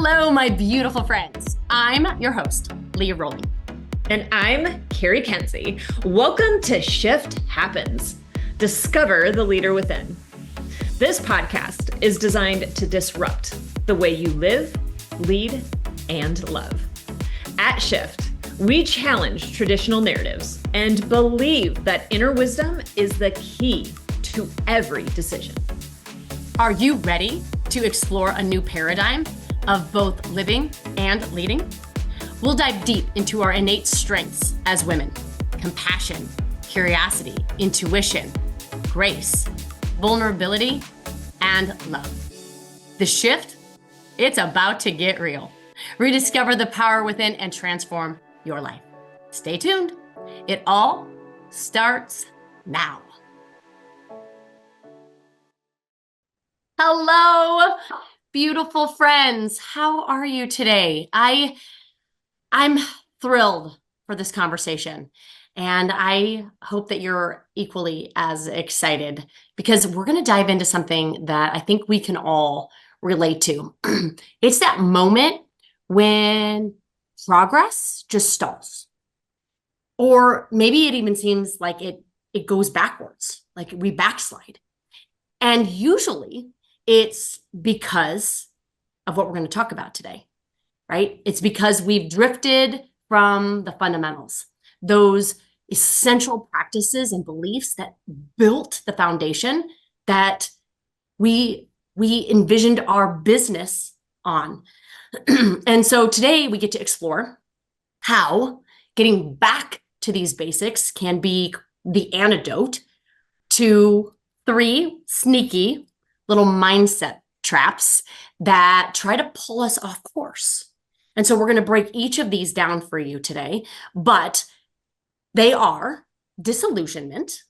Hello, my beautiful friends. I'm your host, Leah Cari. And I'm Carrie Kenzie. Welcome to Shift Happens. Discover the leader within. This podcast is designed to disrupt the way you live, lead, and love. At Shift, we challenge traditional narratives and believe that inner wisdom is the key to every decision. Are you ready to explore a new paradigm of both living and leading? We'll dive deep into our innate strengths as women: compassion, curiosity, intuition, grace, vulnerability, and love. The shift, it's about to get real. Rediscover the power within and transform your life. Stay tuned. It all starts now. Hello, beautiful friends. How are you today? I'm thrilled for this conversation, and I hope that you're equally as excited because we're going to dive into something that I think we can all relate to. It's that moment when progress just stalls, or maybe it even seems like it goes backwards, like we backslide. And usually it's because of what we're going to talk about today, right? It's because we've drifted from the fundamentals, those essential practices and beliefs that built the foundation that we envisioned our business on. And so today we get to explore how getting back to these basics can be the antidote to 3 sneaky little mindset traps that try to pull us off course. And so we're going to break each of these down for you today, but they are disillusionment,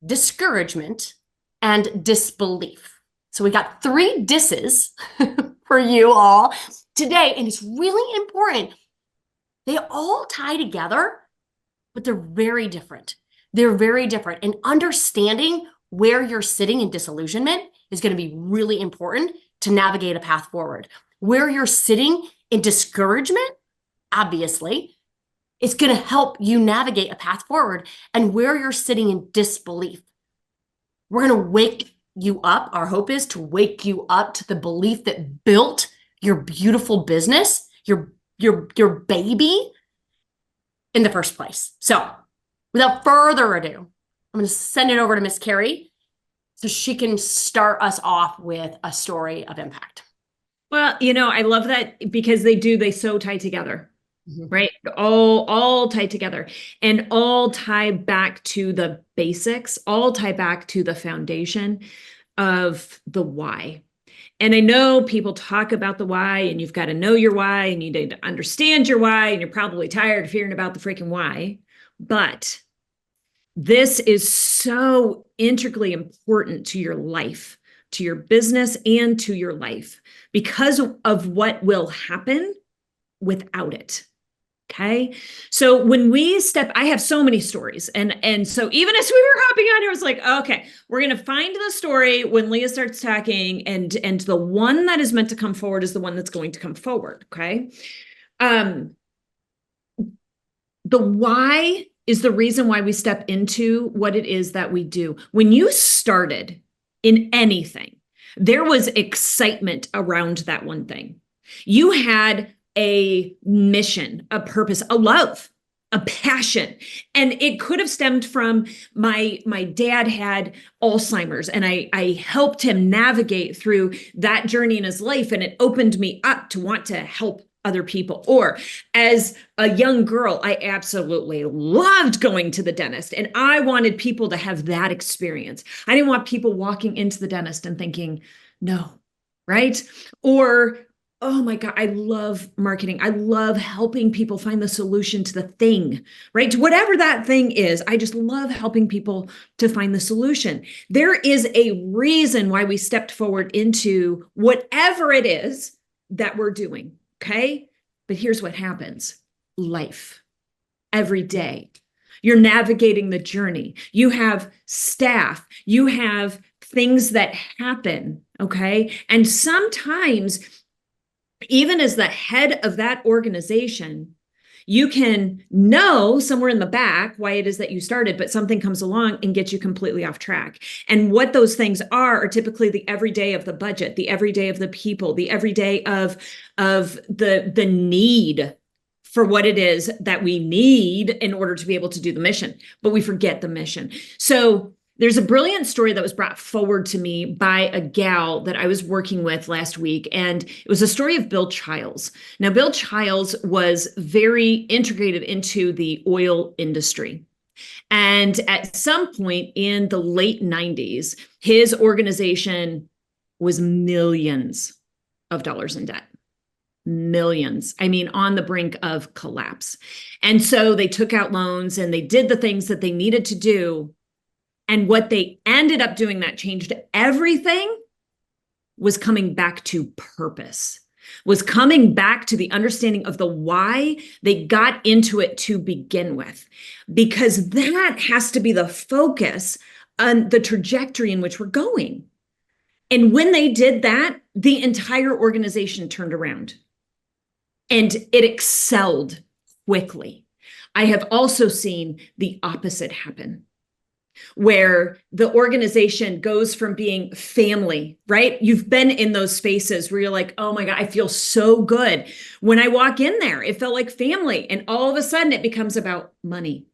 discouragement, and disbelief. So we got 3 disses for you all today, and it's really important. They all tie together, but they're very different. They're very different. And understanding where you're sitting in disillusionment is going to be really important to navigate a path forward. Where you're sitting in discouragement, obviously, it's going to help you navigate a path forward. And where you're sitting in disbelief, we're going to wake you up. Our hope is to wake you up to the belief that built your beautiful business, your baby in the first place. So without further ado, I'm going to send it over to Miss Cari so she can start us off with a story of impact. Well, I love that because they so tie together, right? All tie together and all tie back to the basics, all tie back to the foundation of the why. And I know people talk about the why, and you've got to know your why, and you need to understand your why, and you're probably tired of hearing about the freaking why. But this is so integrally important to your life, to your business, and to your life because of what will happen without it. Okay. So when we I have so many stories. And so even as we were hopping on here, I was like, okay, we're going to find the story when Leah starts talking, and the one that is meant to come forward is the one that's going to come forward. Okay. The why is the reason why we step into what it is that we do. When you started in anything, there was excitement around that one thing. You had a mission, a purpose, a love, a passion. And it could have stemmed from my dad had Alzheimer's, and I helped him navigate through that journey in his life. And it opened me up to want to help other people. Or as a young girl, I absolutely loved going to the dentist, and I wanted people to have that experience. I didn't want people walking into the dentist and thinking, no, right? Or, oh my God, I love marketing. I love helping people find the solution to the thing, right? To whatever that thing is, I just love helping people to find the solution. There is a reason why we stepped forward into whatever it is that we're doing. Okay. But here's what happens. Life. Every day. You're navigating the journey. You have staff. You have things that happen. Okay. And sometimes even as the head of that organization, you can know somewhere in the back why it is that you started, but something comes along and gets you completely off track. And what those things are typically the everyday of the budget, the everyday of the people, the everyday of the need for what it is that we need in order to be able to do the mission, but we forget the mission. So there's a brilliant story that was brought forward to me by a gal that I was working with last week, and it was a story of Bill Childs. Now, Bill Childs was very integrated into the oil industry. And at some point in the late 90s, his organization was millions of dollars in debt. Millions. I mean, on the brink of collapse. And so they took out loans and they did the things that they needed to do. And what they ended up doing that changed everything was coming back to purpose, was coming back to the understanding of the why they got into it to begin with, because that has to be the focus on the trajectory in which we're going. And when they did that, the entire organization turned around and it excelled quickly. I have also seen the opposite happen, where the organization goes from being family, right? You've been in those spaces where you're like, oh my God, I feel so good. When I walk in there, it felt like family. And all of a sudden it becomes about money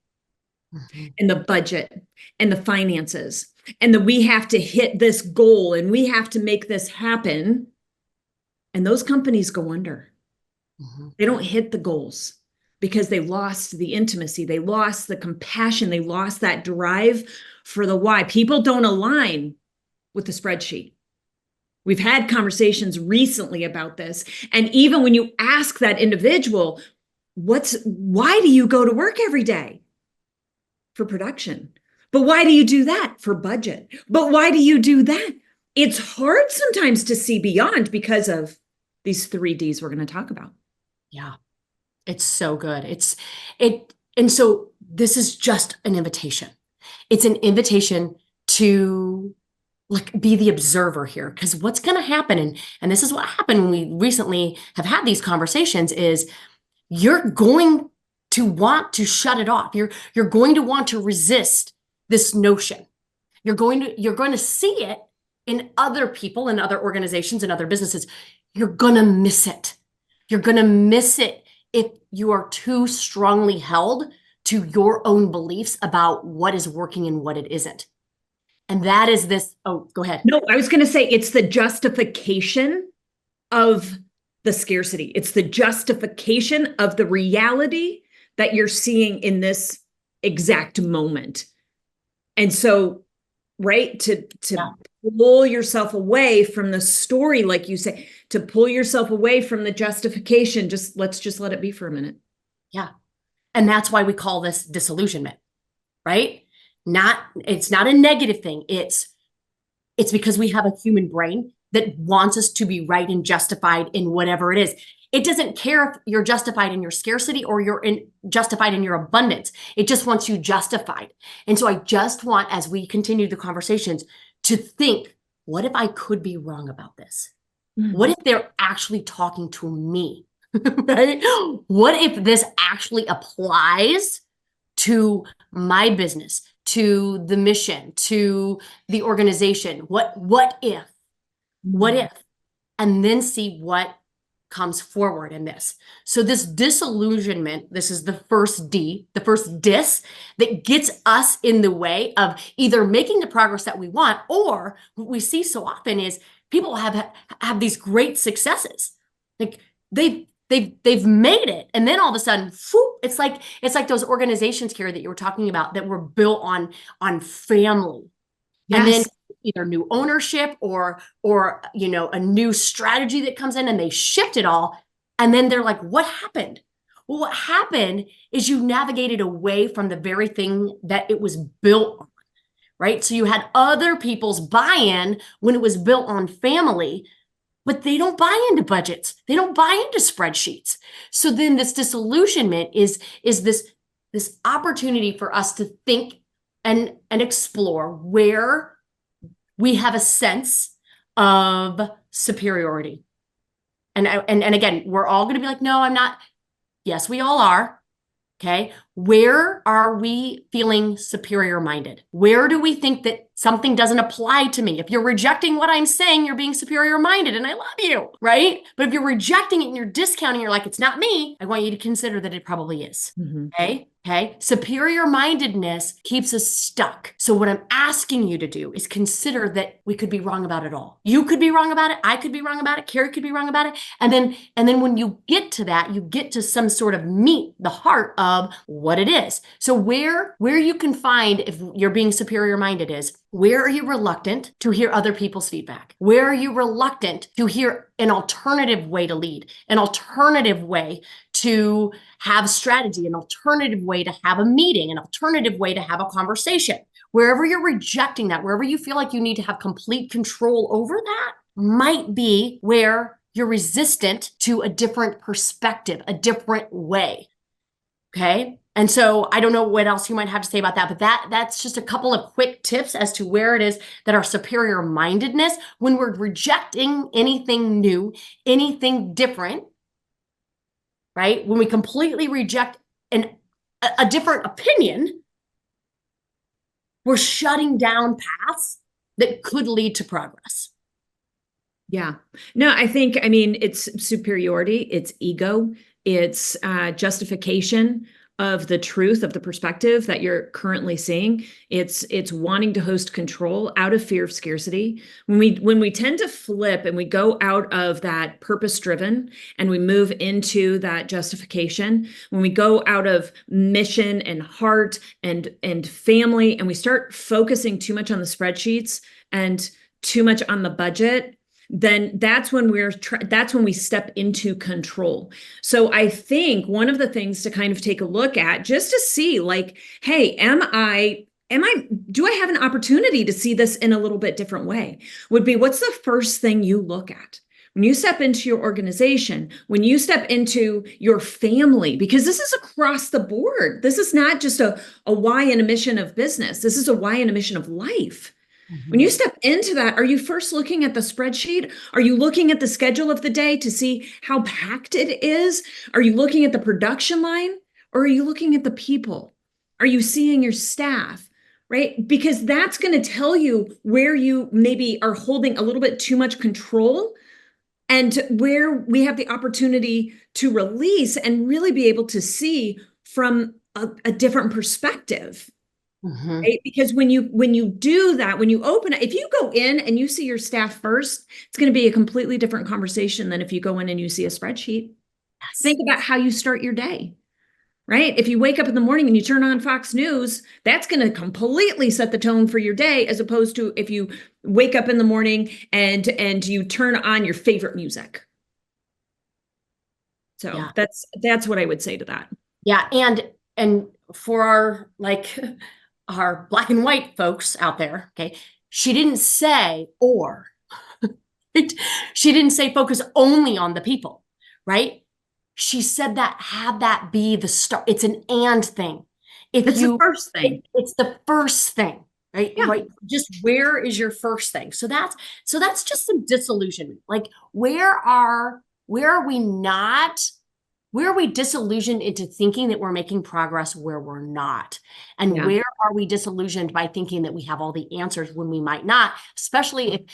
and the budget and the finances and that we have to hit this goal and we have to make this happen. And those companies go under. They don't hit the goals because they lost the intimacy, they lost the compassion, they lost that drive for the why. People don't align with the spreadsheet. We've had conversations recently about this. And even when you ask that individual, why do you go to work every day? For production. But why do you do that? For budget. But why do you do that? It's hard sometimes to see beyond because of these 3 Ds we're going to talk about. Yeah. It's so good. And so this is just an invitation. It's an invitation to like be the observer here, because what's going to happen, and this is what happened when we recently have had these conversations, is you're going to want to shut it off. You're going to want to resist this notion. You're going to see it in other people, in other organizations, and other businesses. You're going to miss it. You're going to miss it if you are too strongly held to your own beliefs about what is working and what it isn't. And that is this. Oh, go ahead. No, I was going to say it's the justification of the scarcity. It's the justification of the reality that you're seeing in this exact moment. And so, right, to pull yourself away from the story, like you say, to pull yourself away from the justification, let's just let it be for a minute. Yeah. And that's why we call this disillusionment, right? It's not a negative thing. It's because we have a human brain that wants us to be right and justified in whatever it is. It doesn't care if you're justified in your scarcity or you're justified in your abundance. It just wants you justified. And so I just want, as we continue the conversations, to think, what if I could be wrong about this? Mm-hmm. What if they're actually talking to me? Right? What if this actually applies to my business, to the mission, to the organization? What if? What if? And then see what comes forward in this. So this disillusionment, this is the first D, the first dis that gets us in the way of either making the progress that we want, or what we see so often is people have these great successes. Like they've made it. And then all of a sudden, whoop, it's like those organizations here that you were talking about that were built on family. Yes. And then either new ownership or a new strategy that comes in and they shift it all. And then they're like, what happened? Well, what happened is you navigated away from the very thing that it was built on, right? So you had other people's buy-in when it was built on family, but they don't buy into budgets. They don't buy into spreadsheets. So then this disillusionment is this opportunity for us to think and explore where we have a sense of superiority, And again, we're all going to be like, no, I'm not. Yes, we all are. Okay. Where are we feeling superior minded? Where do we think that something doesn't apply to me? If you're rejecting what I'm saying, you're being superior minded and I love you, right? But if you're rejecting it and you're discounting, you're like, it's not me, I want you to consider that it probably is. Mm-hmm. Okay. Okay. Superior mindedness keeps us stuck. So, what I'm asking you to do is consider that we could be wrong about it all. You could be wrong about it. I could be wrong about it. Cari could be wrong about it. And then when you get to that, you get to some sort of meet the heart of what it is. So, where you can find if you're being superior minded is, where are you reluctant to hear other people's feedback? Where are you reluctant to hear an alternative way to lead, an alternative way to have strategy, an alternative way to have a meeting, an alternative way to have a conversation? Wherever you're rejecting that, wherever you feel like you need to have complete control over that, might be where you're resistant to a different perspective, a different way. Okay. And so I don't know what else you might have to say about that, but that's just a couple of quick tips as to where it is that our superior mindedness, when we're rejecting anything new, anything different, right? When we completely reject a different opinion, we're shutting down paths that could lead to progress. Yeah. No, I mean, it's superiority, it's ego, it's justification of the truth of the perspective that you're currently seeing. It's wanting to host control out of fear of scarcity. When we tend to flip and we go out of that purpose driven and we move into that justification, when we go out of mission and heart and family and we start focusing too much on the spreadsheets and too much on the budget, then that's when we step into control. So I think one of the things to kind of take a look at just to see like, hey, do I have an opportunity to see this in a little bit different way? Would be, what's the first thing you look at when you step into your organization, when you step into your family? Because this is across the board. This is not just a why and a mission of business. This is a why and a mission of life. When you step into that, are you first looking at the spreadsheet? Are you looking at the schedule of the day to see how packed it is? Are you looking at the production line, or are you looking at the people? Are you seeing your staff, right? Because that's going to tell you where you maybe are holding a little bit too much control and where we have the opportunity to release and really be able to see from a different perspective. Right? Because when you do that, when you open it, if you go in and you see your staff first, it's going to be a completely different conversation than if you go in and you see a spreadsheet. Yes. Think about how you start your day, right? If you wake up in the morning and you turn on Fox News, that's going to completely set the tone for your day, as opposed to if you wake up in the morning and you turn on your favorite music. So Yeah. that's what I would say to that. Yeah. And for our our black and white folks out there, okay, she didn't say or. She didn't say focus only on the people, right? She said that have that be the start. It's an and thing. It's the first thing. It's the first thing, right? Yeah. Right. Just where is your first thing? So that's just some disillusionment. Like where are we disillusioned into thinking that we're making progress where we're not? And Yeah. where are we disillusioned by thinking that we have all the answers when we might not, especially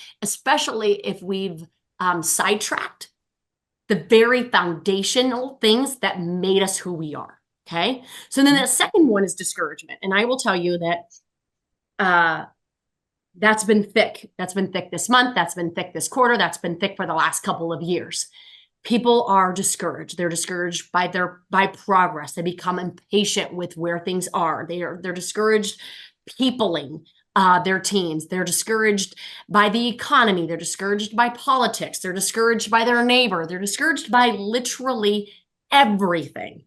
if we've sidetracked the very foundational things that made us who we are. Okay. So then the second one is discouragement. And I will tell you that that's been thick. That's been thick this month. That's been thick this quarter. That's been thick for the last couple of years. People are discouraged. They're discouraged by progress. They become impatient with where things are. They're discouraged peopling their teams. They're discouraged by the economy. They're discouraged by politics. They're discouraged by their neighbor. They're discouraged by literally everything.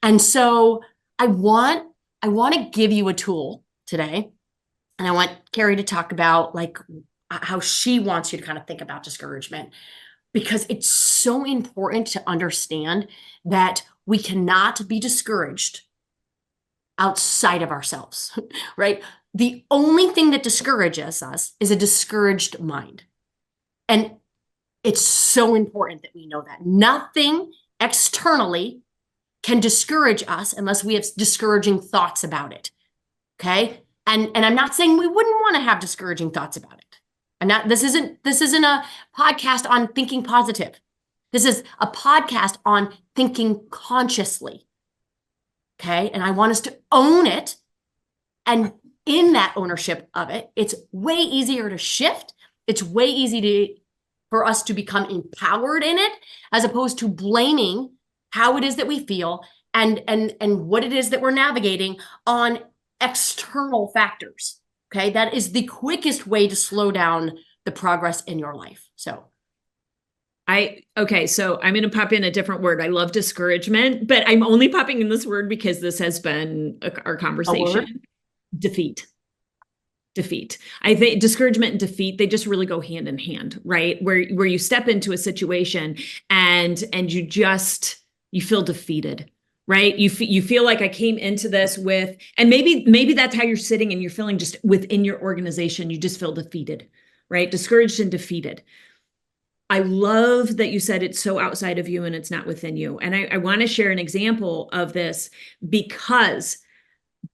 And so I want to give you a tool today, and I want Cari to talk about like how she wants you to kind of think about discouragement, because it's so important to understand that we cannot be discouraged outside of ourselves, right? The only thing that discourages us is a discouraged mind. And It's so important that we know that. Nothing externally can discourage us unless we have discouraging thoughts about it. Okay. And I'm not saying we wouldn't want to have discouraging thoughts about it. This isn't a podcast on thinking positive. This is a podcast on thinking consciously. Okay. And I want us to own it. And in that ownership of it, it's way easier to shift. It's way for us to become empowered in it, as opposed to blaming how it is that we feel and what it is that we're navigating on external factors. Okay. That is the quickest way to slow down the progress in your life. So so I'm going to pop in a different word. I love discouragement, but I'm only popping in this word because this has been our conversation. Defeat. I think discouragement and defeat, they just really go hand in hand, right? Where you step into a situation and you feel defeated, right? You feel like I came into this with, and maybe that's how you're sitting and you're feeling just within your organization, you just feel defeated, right? Discouraged and defeated. I love that you said it's so outside of you and it's not within you. And I want to share an example of this because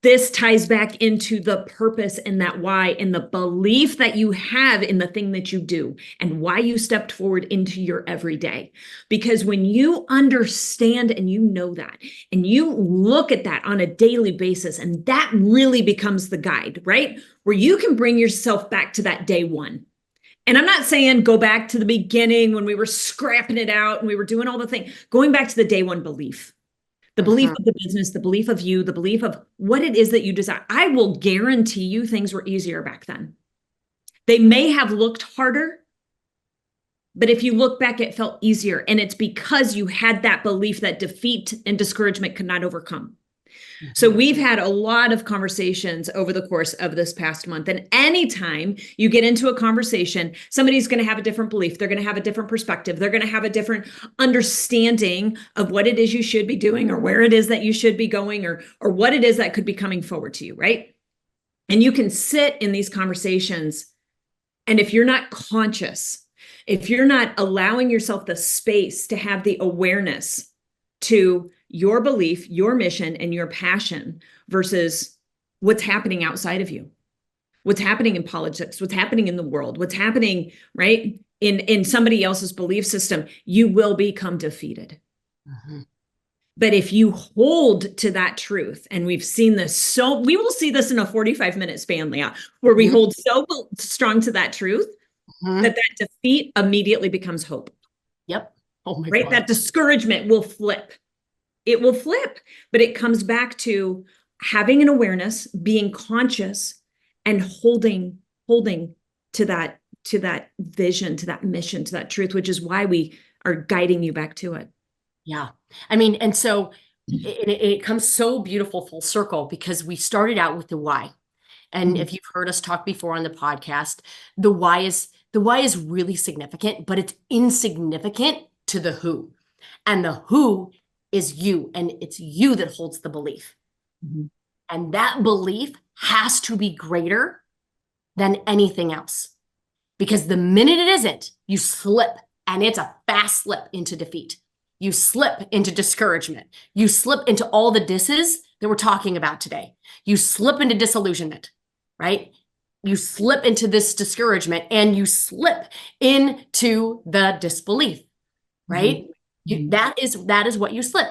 this ties back into the purpose and that why and the belief that you have in the thing that you do and why you stepped forward into your everyday. Because when you understand and you know that and you look at that on a daily basis, and that really becomes the guide, right? Where you can bring yourself back to that day one. And I'm not saying go back to the beginning when we were scrapping it out and we were doing all the things, going back to the day one belief. The belief of the business, the belief of you, the belief of what it is that you desire. I will guarantee you things were easier back then. They may have looked harder, but if you look back, it felt easier. And it's because you had that belief that defeat and discouragement could not overcome. So we've had a lot of conversations over the course of this past month. And anytime you get into a conversation, somebody's going to have a different belief. They're going to have a different perspective. They're going to have a different understanding of what it is you should be doing or where it is that you should be going or what it is that could be coming forward to you, right? And you can sit in these conversations. And if you're not conscious, if you're not allowing yourself the space to have the awareness to your belief, your mission, and your passion versus what's happening outside of you, what's happening in politics, what's happening in the world, what's happening, right, in somebody else's belief system, you will become defeated. But if you hold to that truth, and we've seen this, we will see this in a 45-minute span, Leah, where we hold so strong to that truth that defeat immediately becomes hope. Yep. Oh my God. That discouragement will flip. It will flip, but it comes back to having an awareness, being conscious, and holding to that vision, to that mission, to that truth, which is why we are guiding you back to it. Yeah. I mean, and so it comes so beautiful full circle because we started out with the why. And if you've heard us talk before on the podcast, the why is really significant, but it's insignificant to the who. And the who is you, and it's you that holds the belief. And that belief has to be greater than anything else. Because the minute it isn't, you slip, and it's a fast slip into defeat. You slip into discouragement. You slip into all the disses that we're talking about today. You slip into disillusionment, right? You slip into this discouragement, and you slip into the disbelief, right? That is what you slip.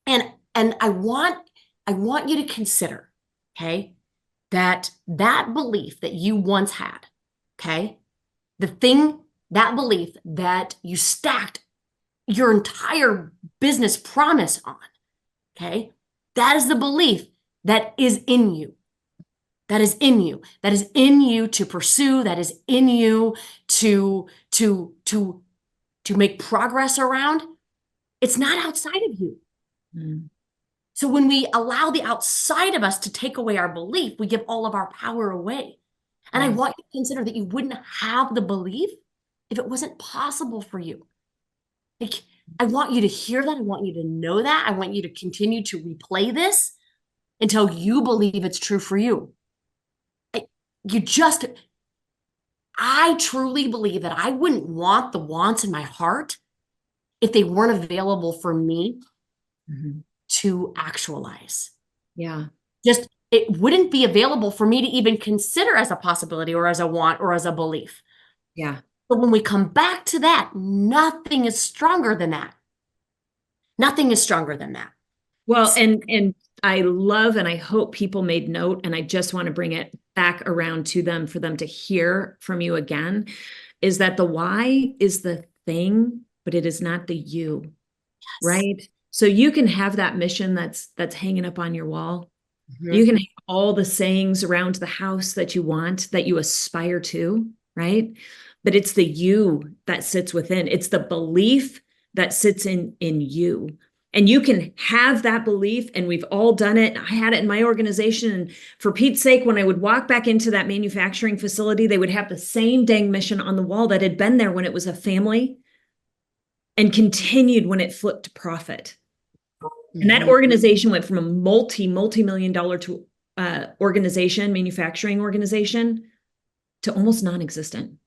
And I want you to consider, okay, that belief that you once had, okay, that belief that you stacked your entire business promise on, okay, that is the belief that is in you. That is in you. That is in you to pursue. That is in you to make progress around. It's not outside of you. So when we allow the outside of us to take away our belief, we give all of our power away. And I want you to consider that you wouldn't have the belief if it wasn't possible for you. Like, I want you to hear that. I want you to know that. I want you to continue to replay this until you believe it's true for you. I truly believe that I wouldn't want the wants in my heart if they weren't available for me to actualize. Yeah. Just it wouldn't be available for me to even consider as a possibility or as a want or as a belief. Yeah. But when we come back to that, nothing is stronger than that. Nothing is stronger than that. Well, and I love and I hope people made note, and I just want to bring it back around to them for them to hear from you again, is that the why is the thing, but it is not the you, Yes. right? So you can have that mission that's hanging up on your wall. Mm-hmm. You can have all the sayings around the house that you want, that you aspire to, right? But it's the you that sits within. It's the belief that sits in you. And you can have that belief, and we've all done it. I had it in my organization. And for Pete's sake, when I would walk back into that manufacturing facility, they would have the same dang mission on the wall that had been there when it was a family and continued when it flipped to profit. And that organization went from a multi-million dollar to organization, manufacturing organization, to almost non-existent.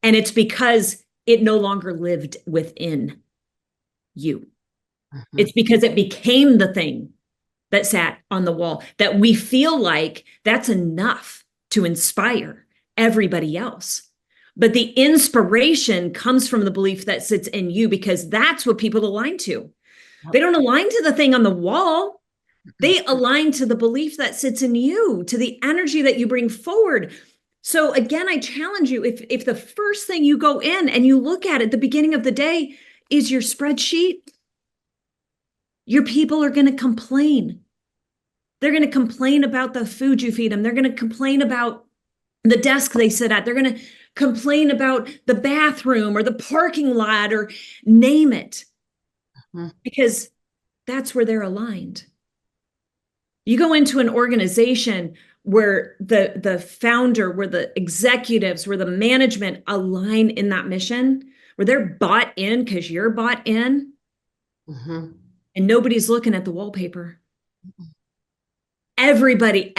And it's because it no longer lived within you. It's because it became the thing that sat on the wall, that we feel like that's enough to inspire everybody else. But the inspiration comes from the belief that sits in you, because that's what people align to. They don't align to the thing on the wall. They align to the belief that sits in you, to the energy that you bring forward. So again, I challenge you, if the first thing you go in and you look at the beginning of the day is your spreadsheet, your people are going to complain. They're going to complain about the food you feed them. They're going to complain about the desk they sit at. They're going to complain about the bathroom or the parking lot, or name it, because that's where they're aligned. You go into an organization where the founder, where the executives, where the management align in that mission, where they're bought in because you're bought in, and nobody's looking at the wallpaper. Everybody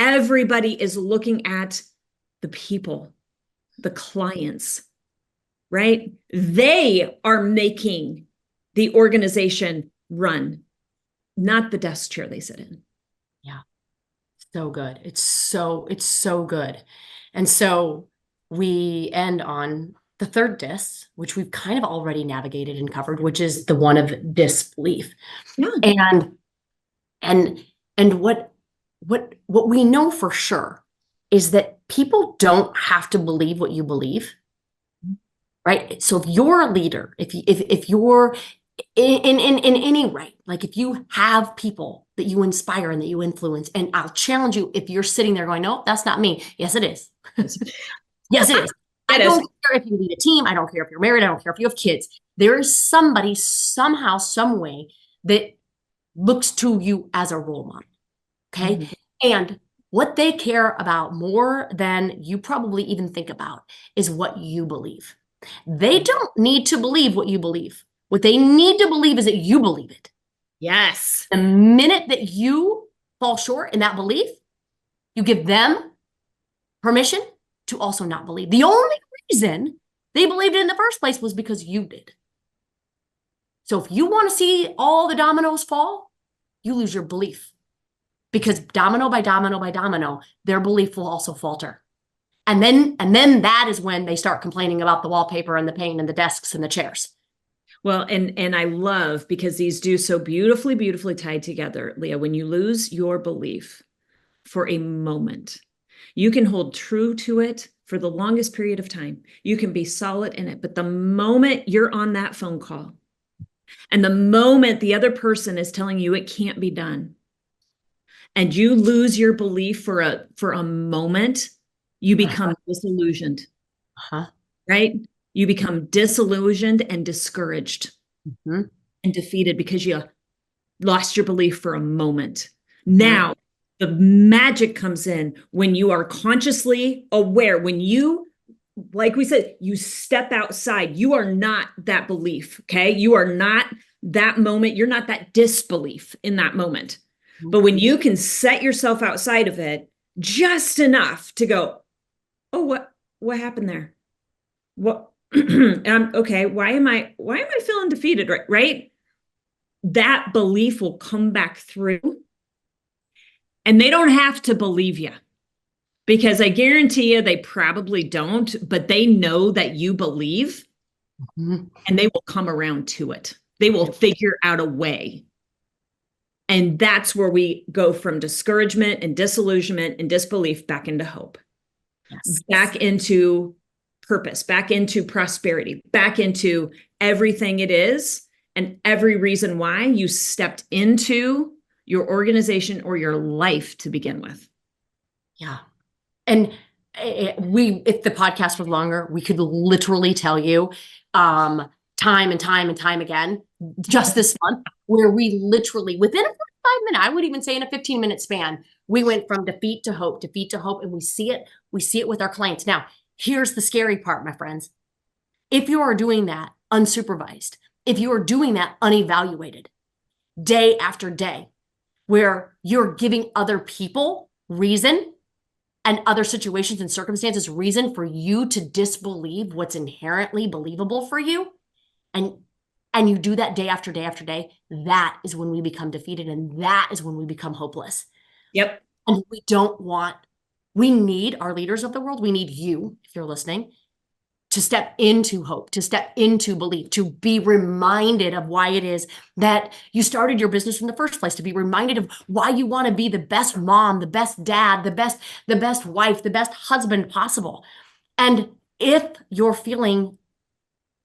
is looking at the people, the clients, right? They are making the organization run, not the desk chair they sit in. Yeah. So good. It's so good. And so we end on the third dis, which we've kind of already navigated and covered, which is the one of disbelief. Yeah. And what we know for sure is that people don't have to believe what you believe. Right? So if you're a leader, if you're in any way, like if you have people that you inspire and that you influence, and I'll challenge you, if you're sitting there going, no, that's not me. Yes, it is. Yes, it is. I don't care if you lead a team. I don't care if you're married. I don't care if you have kids. There is somebody somehow, some way that looks to you as a role model. Okay. And what they care about more than you probably even think about is what you believe. They don't need to believe what you believe. What they need to believe is that you believe it. Yes. The minute that you fall short in that belief, you give them permission to also not believe. The only reason they believed it in the first place was because you did. So if you want to see all the dominoes fall, you lose your belief. Because domino by domino by domino, their belief will also falter. And then that is when they start complaining about the wallpaper and the paint and the desks and the chairs. Well, and I love, because these do so beautifully tied together, Leah, when you lose your belief for a moment, you can hold true to it for the longest period of time. You can be solid in it. But the moment you're on that phone call, and the moment the other person is telling you it can't be done, and you lose your belief for a moment, you become disillusioned, right? You become disillusioned and discouraged and defeated because you lost your belief for a moment. Now, the magic comes in when you are consciously aware, when you, like we said, you step outside. You are not that belief, okay? You are not that moment. You're not that disbelief in that moment. But when you can set yourself outside of it just enough to go, oh, what happened there? What, okay, why am I feeling defeated? Right? That belief will come back through, and they don't have to believe you, because I guarantee you they probably don't, but they know that you believe, and they will come around to it. They will figure out a way. And that's where we go from discouragement and disillusionment and disbelief back into hope, back into purpose, back into prosperity, back into everything it is and every reason why you stepped into your organization or your life to begin with. Yeah. And if the podcast was longer, we could literally tell you time and time and time again, just this month, where we literally, within a 5-minute, I would even say in a 15-minute span, we went from defeat to hope, and we see it with our clients. Now, here's the scary part, my friends. If you are doing that unsupervised, if you are doing that unevaluated, day after day, where you're giving other people reason and other situations and circumstances reason for you to disbelieve what's inherently believable for you, and you do that day after day after day, that is when we become defeated, and that is when we become hopeless. Yep. And we need our leaders of the world. We need you, if you're listening, to step into hope, to step into belief, to be reminded of why it is that you started your business in the first place, to be reminded of why you want to be the best mom, the best dad, the best wife, the best husband possible. And if you're feeling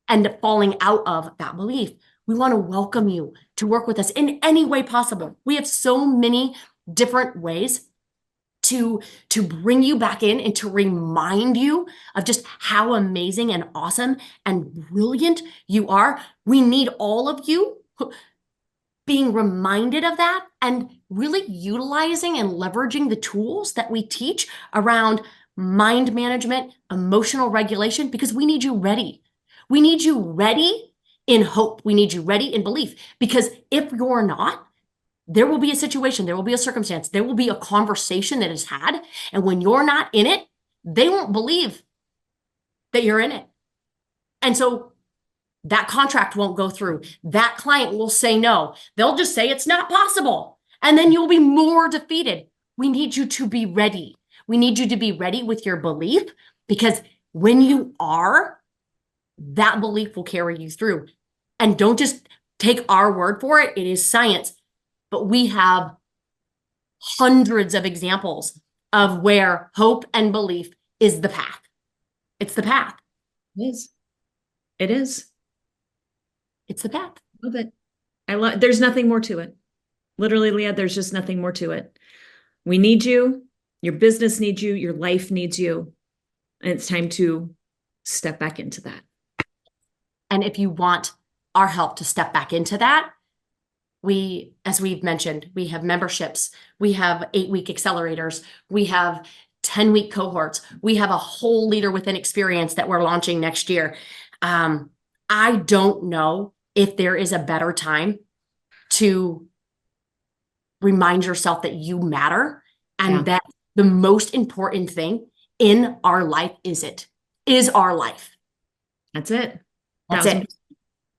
and falling out of that belief, we want to welcome you to work with us in any way possible. We have so many different ways to bring you back in and to remind you of just how amazing and awesome and brilliant you are. We need all of you being reminded of that and really utilizing and leveraging the tools that we teach around mind management, emotional regulation, because we need you ready. We need you ready in hope. We need you ready in belief, because if you're not, there will be a situation, there will be a circumstance, there will be a conversation that is had. And when you're not in it, they won't believe that you're in it. And so that contract won't go through. That client will say no. They'll just say it's not possible. And then you'll be more defeated. We need you to be ready. We need you to be ready with your belief, because when you are, that belief will carry you through. And don't just take our word for it. It is science. But we have hundreds of examples of where hope and belief is the path. It's the path. It is. It is. It's the path. Love it. There's nothing more to it. Literally, Leah, there's just nothing more to it. We need you. Your business needs you. Your life needs you. And it's time to step back into that. And if you want our help to step back into that, as we've mentioned, we have memberships, we have 8-week accelerators, we have 10-week cohorts, we have a whole leader within experience that we're launching next year. I don't know if there is a better time to remind yourself that you matter, and that the most important thing in our life is our life. That's it. That's it.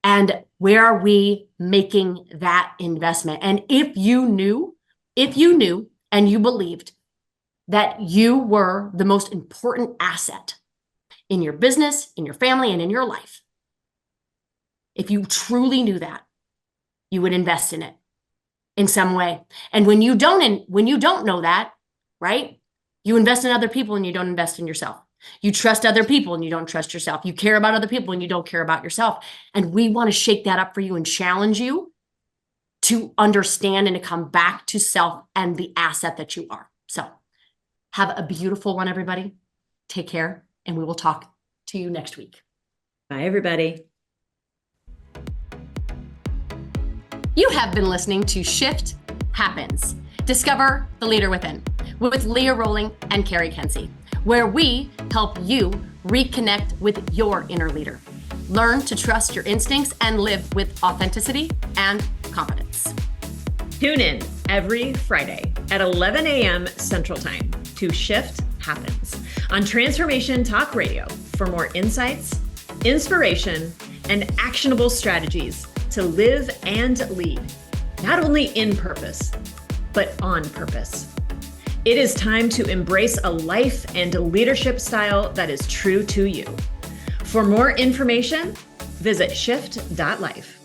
And where are we making that investment? And if you knew and you believed that you were the most important asset in your business, in your family, and in your life, if you truly knew that, you would invest in it in some way. And when you don't know that, right? You invest in other people and you don't invest in yourself. You trust other people and you don't trust yourself. You care about other people and you don't care about yourself. And we want to shake that up for you and challenge you to understand and to come back to self and the asset that you are. So have a beautiful one, everybody. Take care, and we will talk to you next week. Bye, everybody. You have been listening to Shift Happens. Discover the Leader Within with Leah Rolling and Cari Kenzie, where we help you reconnect with your inner leader. Learn to trust your instincts and live with authenticity and confidence. Tune in every Friday at 11 a.m. Central Time to Shift Happens. on Transformation Talk Radio for more insights, inspiration, and actionable strategies to live and lead, not only in purpose, but on purpose. It is time to embrace a life and leadership style that is true to you. For more information, visit shift.life.